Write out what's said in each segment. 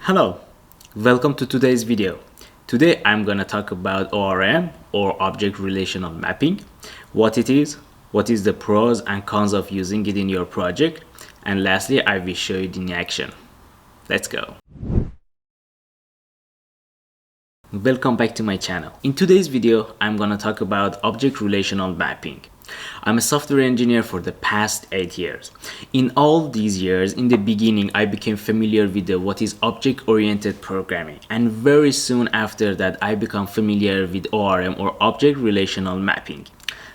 Hello, welcome to today's video. Today I'm gonna talk about ORM or Object Relational Mapping, what it is, what is the pros and cons of using it in your project, and lastly I will show you it in action. Let's go. Welcome back to my channel. In today's video I'm gonna talk about Object Relational Mapping. I'm a software engineer for the past 8 years. In all these years, in the beginning, I became familiar with what is object-oriented programming. And very soon after that, I became familiar with ORM or Object Relational Mapping.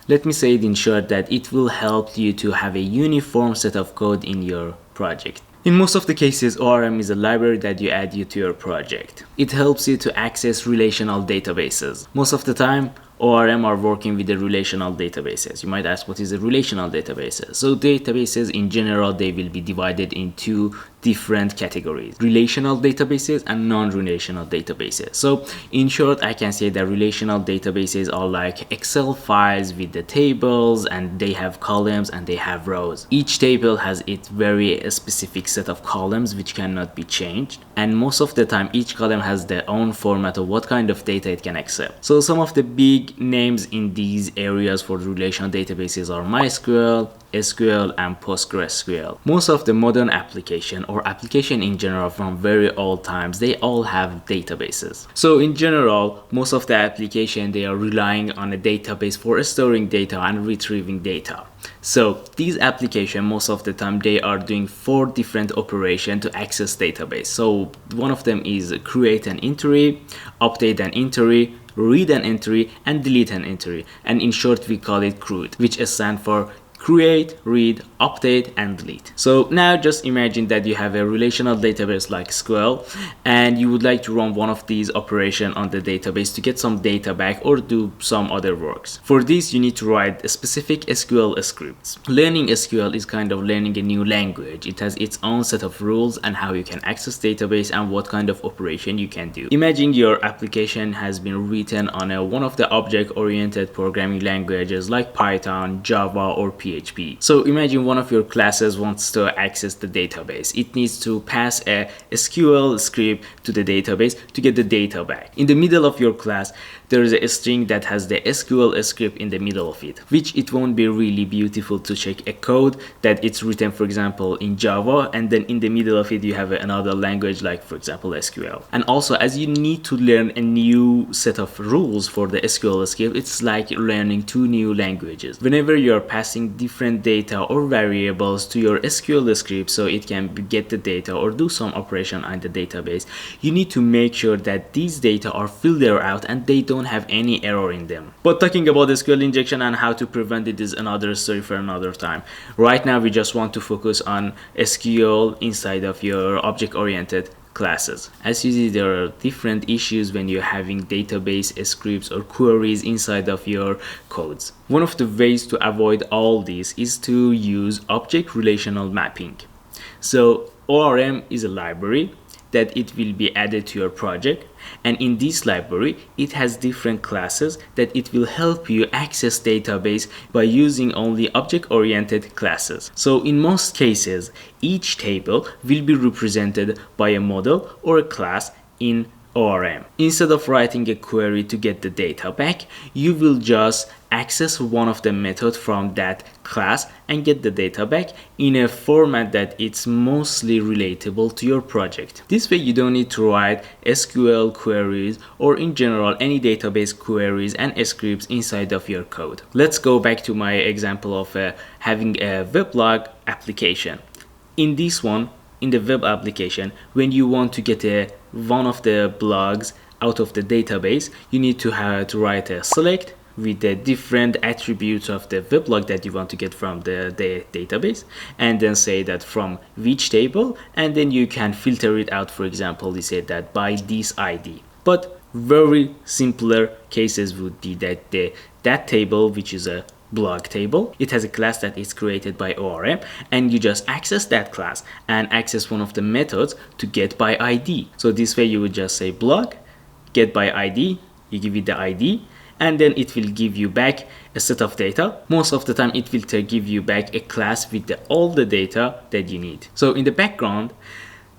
Let me say it in short that it will help you to have a uniform set of code in your project. In most of the cases, ORM is a library that you add to your project. It helps you to access relational databases. Most of the time, ORM are working with the relational databases. You might ask, what is a relational database? So databases in general, they will be divided into different categories: relational databases and non-relational databases. So in short, I can say that relational databases are like Excel files with the tables, and they have columns and they have rows. Each table has its very specific set of columns which cannot be changed, and most of the time each column has their own format of what kind of data it can accept. So some of the big names in these areas for relational databases are MySQL, SQL, and PostgreSQL. Most of the modern application or application in general from very old times, they all have databases. So in general, most of the application, they are relying on a database for storing data and retrieving data. So these applications, most of the time, they are doing 4 different operations to access database. So one of them is create an entry, update an entry, read an entry, and delete an entry. And in short, we call it CRUD, which stands for create, read, update, and delete. So now just imagine that you have a relational database like SQL, and you would like to run one of these operations on the database to get some data back or do some other works. For this, you need to write a specific SQL scripts. Learning SQL is kind of learning a new language. It has its own set of rules and how you can access database and what kind of operation you can do. Imagine your application has been written on one of the object-oriented programming languages like Python, Java, or PHP. So imagine one of your classes wants to access the database. It needs to pass a SQL script to the database to get the data back. In the middle of your class, there is a string that has the SQL script in the middle of it, which it won't be really beautiful to check a code that it's written, for example, in Java, and then in the middle of it you have another language like, for example, SQL. And also, as you need to learn a new set of rules for the SQL script, it's like learning 2 new languages. Whenever you're passing different data or variables to your SQL script so it can get the data or do some operation on the database, you need to make sure that these data are filtered out and they don't have any error in them. But talking about SQL injection and how to prevent it is another story for another time. Right now we just want to focus on SQL inside of your object-oriented classes. As you see, there are different issues when you're having database scripts or queries inside of your codes. One of the ways to avoid all this is to use Object Relational Mapping. So ORM is a library that it will be added to your project, and in this library it has different classes that it will help you access database by using only object-oriented classes. So in most cases, each table will be represented by a model or a class in ORM. Instead of writing a query to get the data back, you will just access one of the methods from that class and get the data back in a format that it's mostly relatable to your project. This way you don't need to write SQL queries or in general any database queries and scripts inside of your code. Let's go back to my example of having a weblog application. In this one, in the web application, when you want to get one of the blogs out of the database, you need to write a select with the different attributes of the weblog that you want to get from the database, and then say that from which table, and then you can filter it out. For example, you say that by this ID. But very simpler cases would be that that table, which is a blog table, it has a class that is created by ORM, and you just access that class and access one of the methods to get by ID. So this way you would just say blog get by ID, you give it the ID, and then it will give you back a set of data. Most of the time it will give you back a class with all the data that you need. So in the background,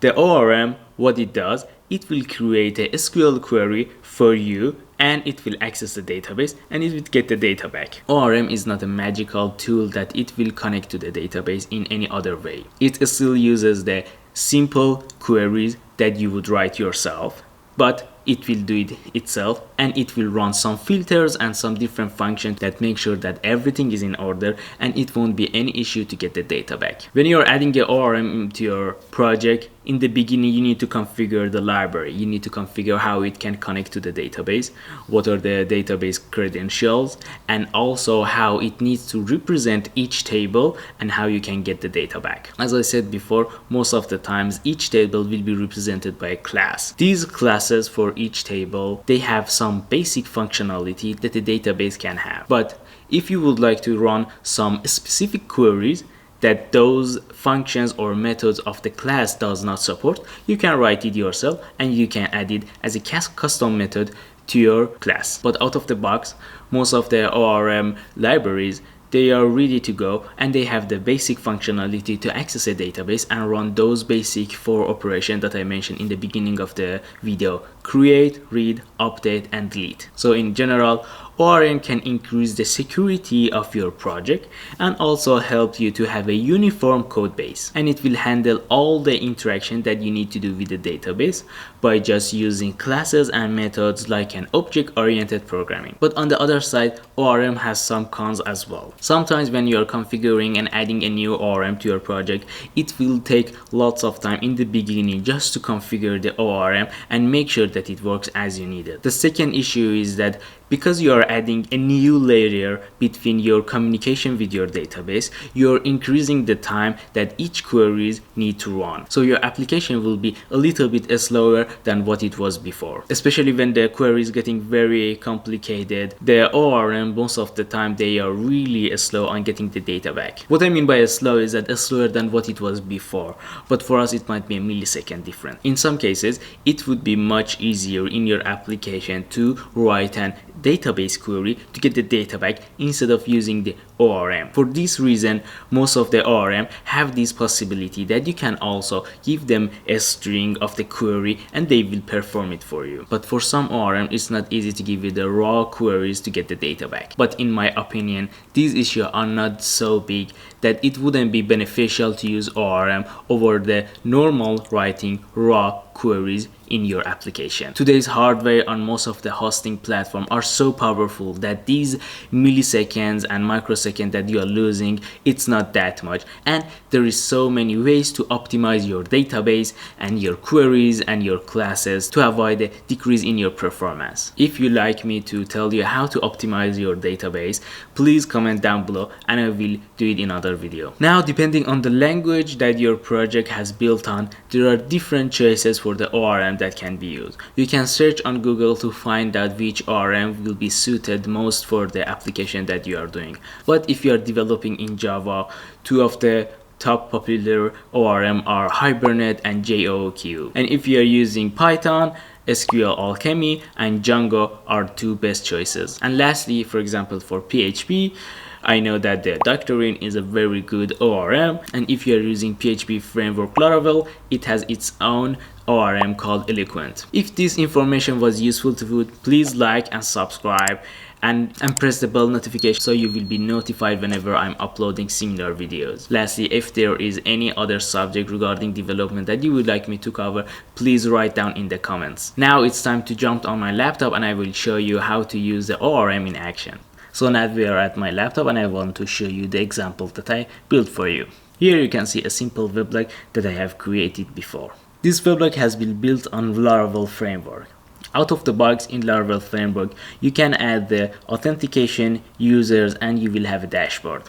The ORM, what it does, it will create a SQL query for you and it will access the database and it will get the data back. ORM is not a magical tool that it will connect to the database in any other way. It still uses the simple queries that you would write yourself, but it will do it itself and it will run some filters and some different functions that make sure that everything is in order and it won't be any issue to get the data back. When you're adding an ORM into your project, in the beginning you need to configure the library. You need to configure how it can connect to the database, what are the database credentials, and also how it needs to represent each table and how you can get the data back. As I said before, most of the times each table will be represented by a class. These classes for each table, they have some basic functionality that the database can have. But if you would like to run some specific queries that those functions or methods of the class does not support, you can write it yourself and you can add it as a custom method to your class. But out of the box, most of the ORM libraries, they are ready to go and they have the basic functionality to access a database and run those basic 4 operations that I mentioned in the beginning of the video: create, read, update, and delete. So in general, ORM can increase the security of your project and also help you to have a uniform code base, and it will handle all the interaction that you need to do with the database by just using classes and methods like an object-oriented programming. But on the other side, ORM has some cons as well. Sometimes when you are configuring and adding a new ORM to your project, it will take lots of time in the beginning just to configure the ORM and make sure that it works as you need it. The second issue is that because you are adding a new layer between your communication with your database, you're increasing the time that each queries need to run. So your application will be a little bit slower than what it was before. Especially when the query is getting very complicated, the ORM most of the time they are really slow on getting the data back. What I mean by slow is that slower than what it was before, but for us it might be a millisecond different. In some cases, it would be much easier in your application to write an database query to get the data back instead of using the ORM. For this reason, most of the ORM have this possibility that you can also give them a string of the query and they will perform it for you. But for some ORM, it's not easy to give you the raw queries to get the data back. But in my opinion, these issues are not so big that it wouldn't be beneficial to use ORM over the normal writing raw queries in your application. Today's hardware on most of the hosting platforms are so powerful that these milliseconds and microseconds that you are losing, it's not that much, and there is so many ways to optimize your database and your queries and your classes to avoid a decrease in your performance. If you like me to tell you how to optimize your database, please comment down below and I will do it in another video. Now, depending on the language that your project has built on, there are different choices for the ORM that can be used. You can search on Google to find out which ORM will be suited most for the application that you are doing. But if you are developing in Java, 2 of the top popular ORM are Hibernate and JOQ. And if you are using Python, SQL Alchemy and Django are 2 best choices. And lastly, for example, for PHP, I know that the Doctrine is a very good ORM, and if you are using PHP framework Laravel, it has its own ORM called Eloquent. If this information was useful to you, please like and subscribe and press the bell notification so you will be notified whenever I'm uploading similar videos. Lastly, if there is any other subject regarding development that you would like me to cover, please write down in the comments. Now it's time to jump on my laptop and I will show you how to use the ORM in action. So now we are at my laptop and I want to show you the example that I built for you. Here you can see a simple weblog that I have created before. This weblog has been built on Laravel framework. Out of the box in Laravel framework, you can add the authentication, users, and you will have a dashboard,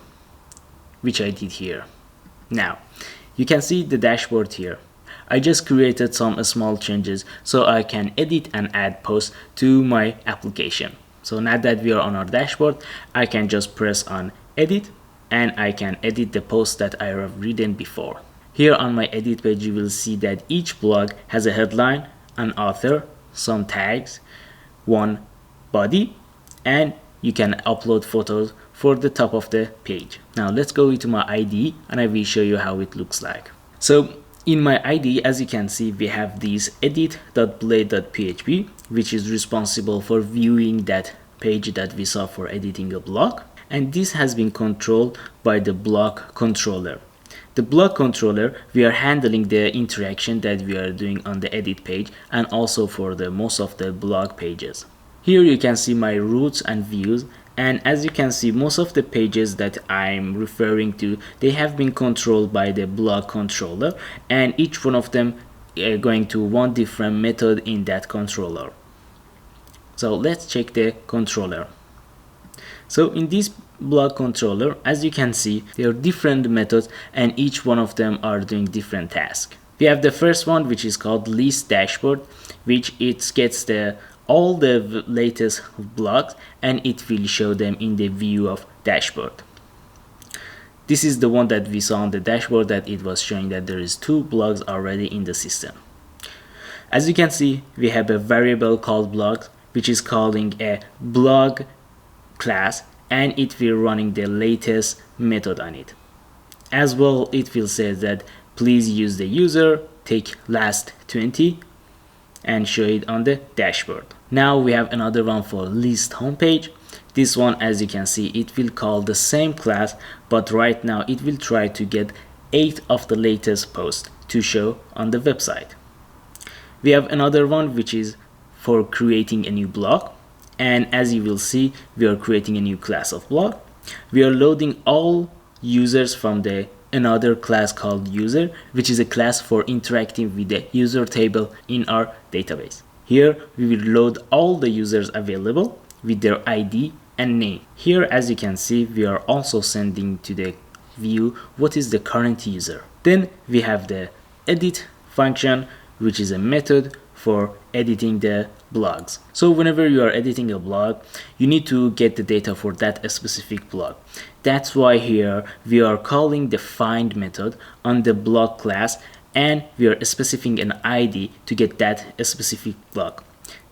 which I did here. Now, you can see the dashboard here. I just created some small changes so I can edit and add posts to my application. So now that we are on our dashboard, I can just press on edit and I can edit the post that I have written before. Here on my edit page, you will see that each blog has a headline, an author, some tags, one body, and you can upload photos for the top of the page. Now let's go into my IDE and I will show you how it looks like. So In my ID, as you can see, we have this edit.blade.php, which is responsible for viewing that page that we saw for editing a blog. And this has been controlled by the blog controller. The blog controller, we are handling the interaction that we are doing on the edit page and also for the most of the blog pages. Here you can see my routes and views, and as you can see, most of the pages that I'm referring to, they have been controlled by the blog controller, and each one of them are going to one different method in that controller. So let's check the controller. So in this blog controller, as you can see, there are different methods and each one of them are doing different tasks. We have the first one, which is called list dashboard, which it gets all the latest blogs and it will show them in the view of dashboard. This is the one that we saw on the dashboard, that it was showing that there is 2 blogs already in the system. As you can see, we have a variable called blogs, which is calling a blog class, and it will running the latest method on it. As well, it will say that please use the user, take last 20 and show it on the dashboard. Now we have another one for list homepage. This one, as you can see, it will call the same class, but right now it will try to get 8 of the latest posts to show on the website. We have another one which is for creating a new blog, and as you will see, we are creating a new class of blog. We are loading all users from the another class called user, which is a class for interacting with the user table in our database. Here we will load all the users available with their ID and name. Here, as you can see, we are also sending to the view what is the current user. Then we have the edit function, which is a method for editing the blogs. So whenever you are editing a blog, you need to get the data for that specific blog. That's why here we are calling the find method on the blog class, and we are specifying an ID to get that specific blog.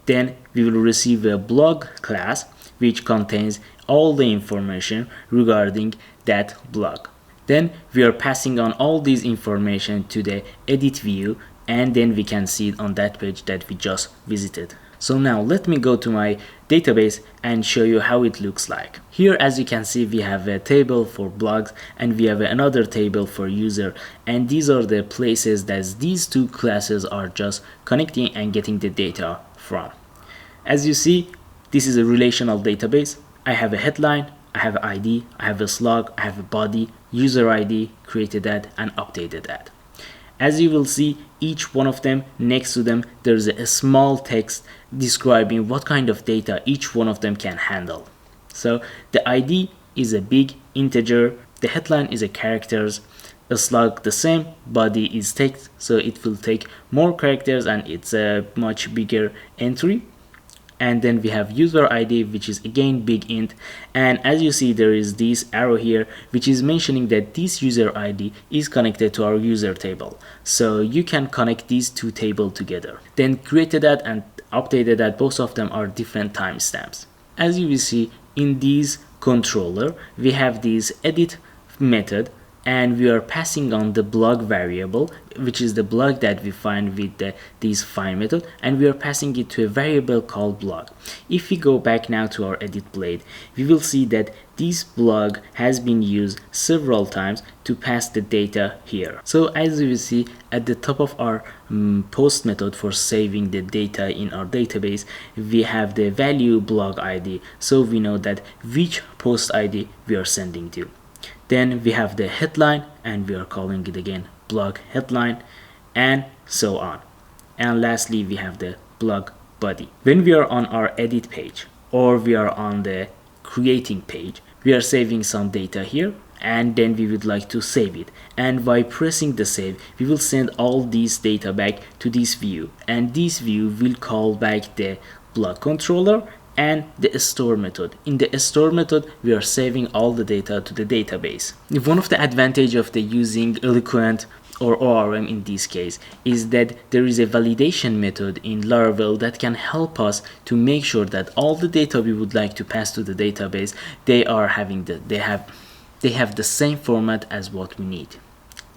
Then we will receive a blog class which contains all the information regarding that blog. Then we are passing on all these information to the edit view, and then we can see it on that page that we just visited. So now let me go to my database and show you how it looks like. Here, as you can see, we have a table for blogs and we have another table for user, and these are the places that these 2 classes are just connecting and getting the data from. As you see, this is a relational database. I have a headline, I have an ID, I have a slug, I have a body, user ID, created that and updated that. As you will see, each one of them, next to them, there's a small text describing what kind of data each one of them can handle. So the ID is a big integer, the headline is a characters, a slug the same, body is text, so it will take more characters and it's a much bigger entry. And then we have user ID, which is again big int, and as you see, there is this arrow here which is mentioning that this user ID is connected to our user table, so you can connect these 2 tables together. Then created that and updated that, both of them are different timestamps. As you will see, in this controller we have this edit method, and we are passing on the blog variable, which is the blog that we find with this find method, and we are passing it to a variable called blog. If we go back now to our edit blade, we will see that this blog has been used several times to pass the data here. So as you will see, at the top of our post method for saving the data in our database, we have the value blog ID, so we know that which post ID we are sending to. Then we have the headline, and we are calling it again blog headline, and so on. And lastly, we have the blog body. When we are on our edit page or we are on the creating page, we are saving some data here, and then we would like to save it, and by pressing the save, we will send all these data back to this view, and this view will call back the blog controller and the store method. In the store method, we are saving all the data to the database. One of the advantages of the using Eloquent or ORM in this case is that there is a validation method in Laravel that can help us to make sure that all the data we would like to pass to the database, they have the same format as what we need.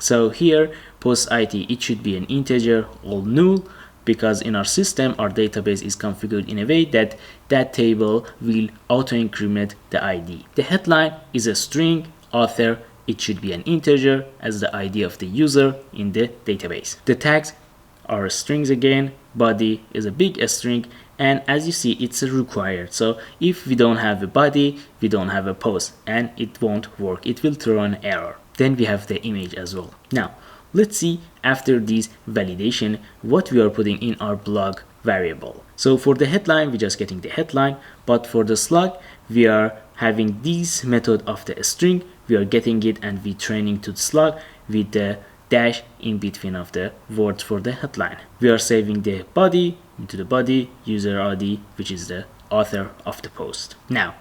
So here post ID, it should be an integer or null, because in our system our database is configured in a way that that table will auto increment the ID. The headline is a string, author, it should be an integer as the ID of the user in the database. The tags are strings again, body is a big string, and as you see it's required. So if we don't have a body, we don't have a post, and it won't work, it will throw an error. Then we have the image as well. Now let's see after this validation what we are putting in our blog variable. So for the headline we're just getting the headline, but for the slug we are having this method of the string, we are getting it and we training to the slug with the dash in between of the words for the headline. We are saving the body into the body user ID, which is the author of the post. Now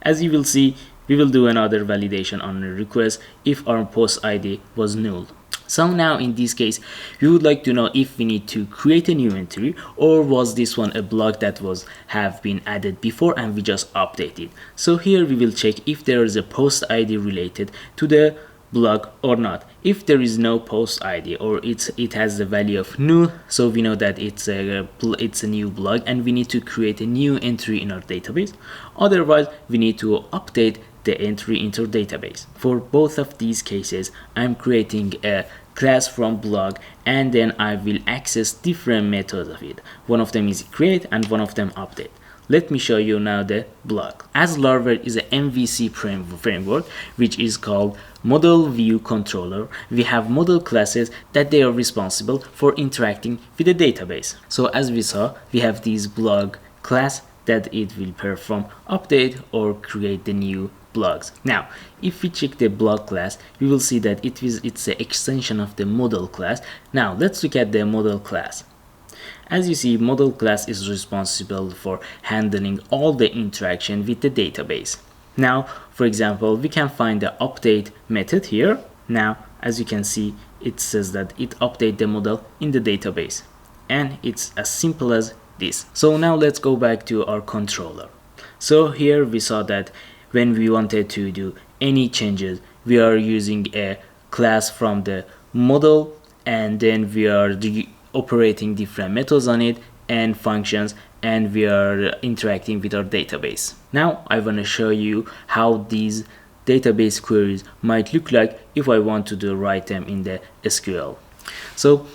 as you will see, we will do another validation on a request if our post ID was null. So now in this case we would like to know if we need to create a new entry, or was this one a blog that have been added before and we just update it. So here we will check if there is a post ID related to the blog or not. If there is no post ID or it has the value of null, so we know that it's a new blog and we need to create a new entry in our database. Otherwise we need to update the entry into database. For both of these cases I'm creating a class from blog, and then I will access different methods of it. One of them is create and one of them update. Let me show you now the blog. As Laravel is an MVC framework which is called Model View Controller, we have model classes that they are responsible for interacting with the database. So as we saw, we have this blog class that it will perform update or create the new blogs. Now if we check the blog class, we will see that it's an extension of the model class. Now let's look at the model class. As you see, model class is responsible for handling all the interaction with the database. Now for example, we can find the update method here. Now as you can see, it says that it updates the model in the database, and it's as simple as this. So now let's go back to our controller. So here we saw that when we wanted to do any changes, we are using a class from the model, and then we are operating different methods on it and functions, and we are interacting with our database. Now I want to show you how these database queries might look like if I want to write them in the SQL. So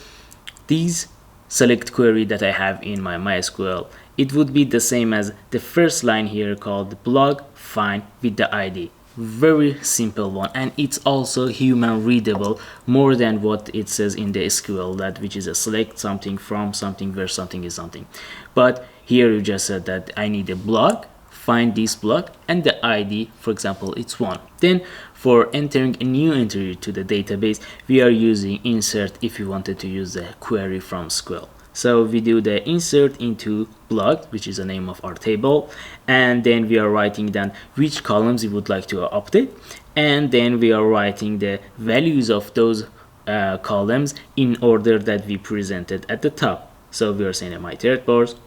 these select query that I have in my MySQL, it would be the same as the first line here called blog find with the ID. Very simple one, and it's also human readable more than what it says in the SQL, that which is a select something from something where something is something. But here you just said that I need a blog, find this blog, and the ID, for example, it's 1. Then for entering a new entry to the database, we are using insert if you wanted to use the query from SQL. So we do the insert into blog, which is the name of our table, and then we are writing down which columns we would like to update, and then we are writing the values of those columns in order that we presented at the top. So we are saying that my third post,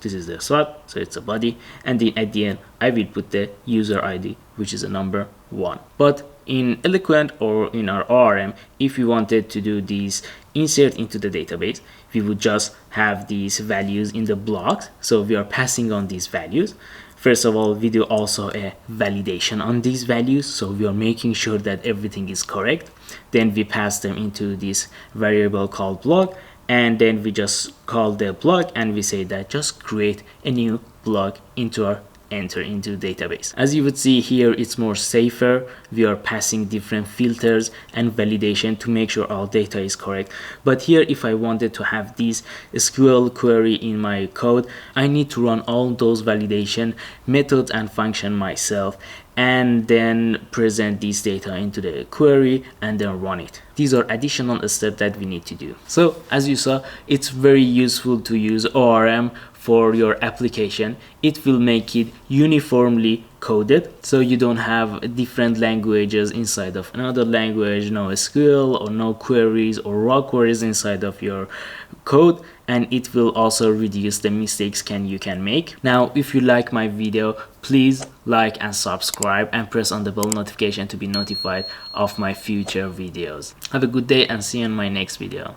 this is the swap, so it's a body, and then at the end I will put the user ID, which is a number 1. But in Eloquent or in our ORM, if we wanted to do these insert into the database, we would just have these values in the blocks. So we are passing on these values. First of all, we do also a validation on these values, so we are making sure that everything is correct. Then we pass them into this variable called blog, and then we just call the blog and we say that just create a new blog into our enter into database. As you would see here, it's more safer. We are passing different filters and validation to make sure our data is correct. But here, if I wanted to have this SQL query in my code, I need to run all those validation methods and function myself, and then present this data into the query and then run it. These are additional steps that we need to do. So as you saw, it's very useful to use ORM for your application, it will make it uniformly coded, so you don't have different languages inside of another language, no SQL or no queries or raw queries inside of your code, and it will also reduce the mistakes you can make. Now, if you like my video, please like and subscribe and press on the bell notification to be notified of my future videos. Have a good day and see you in my next video.